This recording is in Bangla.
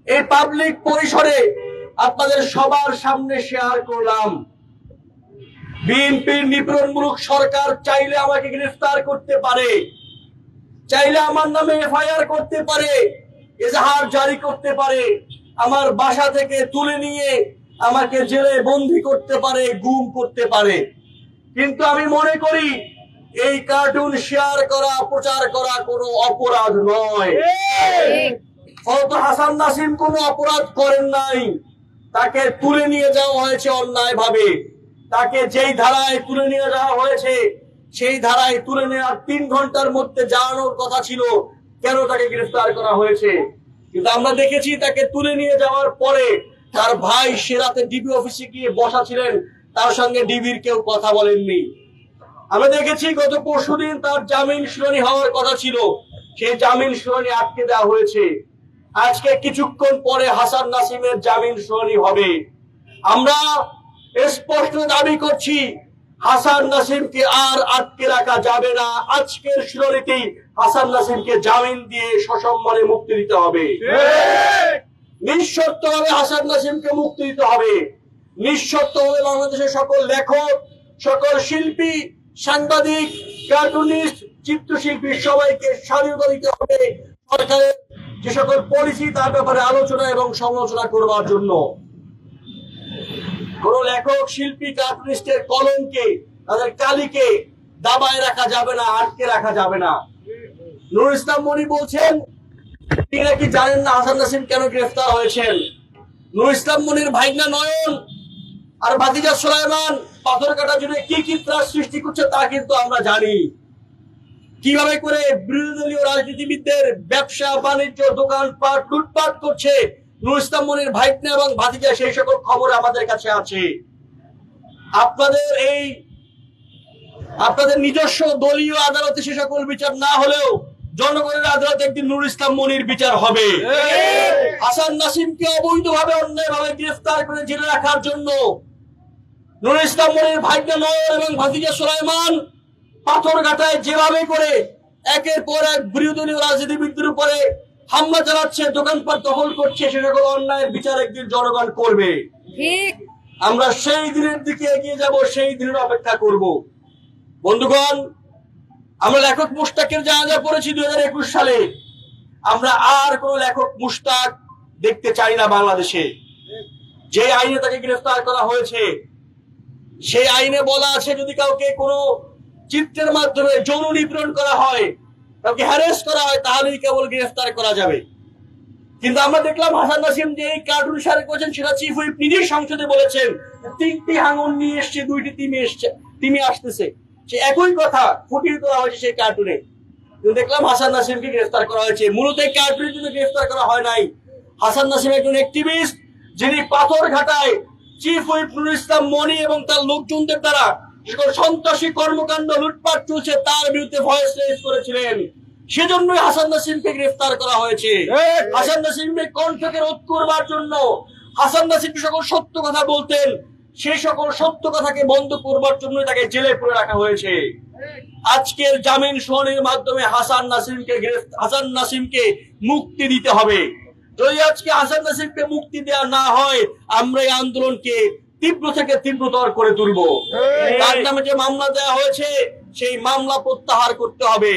এই পাবলিক পরিসরে আপনাদের সবার সামনে শেয়ার করলাম। বিএনপির নিপীড়নমূলক সরকার চাইলে আমাকে গ্রেফতার করতে পারে, চাইলে আমার নামে এফআইআর করতে পারে, এজাহার জারি করতে পারে, আমার বাসা থেকে তুলে নিয়ে আমাকে জেলে বন্দী করতে পারে, গুম করতে পারে। কিন্তু আমি মনে করি এই কার্টুন শেয়ার করা, প্রচার করা কোনো অপরাধ নয়। ফলত হাসান নাসিম কোনো অপরাধ করেন নাই, তাকে তুলে নিয়ে যাওয়া হয়েছে অন্যায় ভাবে। তাকে যেই ধারায় তুলে নিয়ে যাওয়া হয়েছে সেই ধারায় তুলে নেওয়ার 3 ঘন্টার মধ্যে জানানোর কথা ছিল কেন তাকে গ্রেফতার করা হয়েছে। কিন্তু আমরা দেখেছি তাকে তুলে নিয়ে যাওয়ার পরে তার ভাই সে রাতে ডিবি অফিসে গিয়ে বসা ছিলেন, তার সঙ্গে ডিবির কেউ কথা বলেননি। আমরা দেখেছি গত পরশুদিন তার জামিন শুনানি হওয়ার কথা ছিল, সেই জামিন শুনানি আটকে দেওয়া হয়েছে। আজকে কিছুক্ষণ পরে হাসান নাসিমের জামিন শুনানি হবে। আমরা স্পষ্ট দাবি করছি হাসান নাসিমকে আর আটকে রাখা যাবে না। আজকের শুনানিতেই হাসান নাসিমকে জামিন দিয়ে সসম্মানে মুক্তি দিতে হবে। নিঃশর্তভাবে হাসান নাসিমকে মুক্তি দিতে হবে। নিঃশর্তভাবে বাংলাদেশের সকল লেখক, সকল শিল্পী, সাংবাদিক, কার্টুনিস্ট, চিত্রশিল্পী সবাইকে স্বাধীনতা দিতে হবে সরকারের যে সকল পলিসি তার ব্যাপারে আলোচনা এবং সমালোচনা করবার জন্য। কোন লেখক, শিল্পী, কার্টুনিস্টের কলমকে, তাদের কালিকে দাবায় রাখা যাবে না, আটকে রাখা যাবে না। নুরুল ইসলাম মনি বলছেন তিনি নাকি জানেন না হাসান নাসিম কেন গ্রেফতার হয়েছেন। নুরুল ইসলাম মনির ভাইগনা নয়ন আর ভাতিজা সুলাইমান পাথরঘাটা জুড়ে কি কি ত্রাস সৃষ্টি করছে তা কিন্তু আমরা জানি। কিভাবে করে বিরোধী দলীয় রাজনীতিবিদদের ব্যবসা বাণিজ্য, দোকানপাট লুটপাট করছে নুরুল ইসলাম মনির ভাইগনা এবং ভাতিজা, সেই সকল খবর আমাদের কাছে আছে। আপনাদের নিজস্ব দলীয় আদালতে সে সকল বিচার না হলেও জনগণের আদালতে একদিন নুরুল ইসলাম মনির বিচার হবে। হাসান নাসিমকে অবৈধভাবে অন্যায়ভাবে গ্রেফতার করে জেলে রাখার জন্য নুরুল ইসলাম মনির ভাইগনা নয়ন এবং ভাতিজা সুলাইমান পাথরঘাটায় যেভাবে করে একের পর এক বিরোধী দলীয় রাজনীতিবিদদের উপরে হামলা চালাচ্ছে, দোকানপাট দখল করছে, সে সকল অন্যায়ের বিচার একদিন জনগণ করবে। আমরা সেই দিনের দিকে এগিয়ে যাব, সেই দিনের অপেক্ষা করব। বন্ধুগণ, আমরা লেখক মুশতাকের জানাজা পড়েছি 2021 সালে। আমরা আর কোন লেখক মুশতাক দেখতে চাই না বাংলাদেশে। যে আইনে তাকে গ্রেফতার করা হয়েছে সেই আইনে বলা আছে যদি কাউকে কোনো চিত্রের মাধ্যমে যৌন নিপীড়ন করা হয়, কাউকে হ্যারেস করা হয়, তাহলেই কেবল গ্রেফতার করা যাবে। কিন্তু আমরা দেখলাম হাসান নাসিম যে এই কার্টুন শেয়ার করেছেন সেটা চিফ হুইপ নিজেই সংসদে বলেছেন 3টি হাঙর নিয়ে এসছে, 2টি তিমি আসতেছে। সে একই কথা ফুটিয়ে তোলা হয়েছে সেই কার্টুনে। কিন্তু দেখলাম হাসান নাসিমকে গ্রেফতার করা হয়েছে। মূলত এই কার্টুনের জন্য গ্রেফতার করা হয় নাই। হাসান নাসিম একজন অ্যাক্টিভিস্ট, যিনি পাথরঘাটায় চিফ হুইপ নুরুল ইসলাম মনি এবং তার লোকজনদের দ্বারা সন্ত্রাসী কর্মকাণ্ড, লুটপাট চলছে তার বিরুদ্ধে ভয়েস রেজ করেছিলেন। সেজন্যই হাসান নাসিমকে গ্রেফতার করা হয়েছে। হাসান নাসিমের কণ্ঠকে রোধ করবার জন্য, হাসান নাসিম সকল সত্য কথা বলতেন, সেই সকল সত্য কথাকে বন্ধ করবার জন্য তাকে জেলে পুরে রাখা হয়েছে। আজকের জামিন শুনানির মাধ্যমে হাসান নাসিমকে মুক্তি দিতে হবে। যদি আজকে হাসান নাসিমকে মুক্তি দেওয়া না হয়, আমরা এই আন্দোলনকে তীব্র থেকে তীব্রতর করে তুলব। তার নামে যে মামলা দেওয়া হয়েছে সেই মামলা প্রত্যাহার করতে হবে।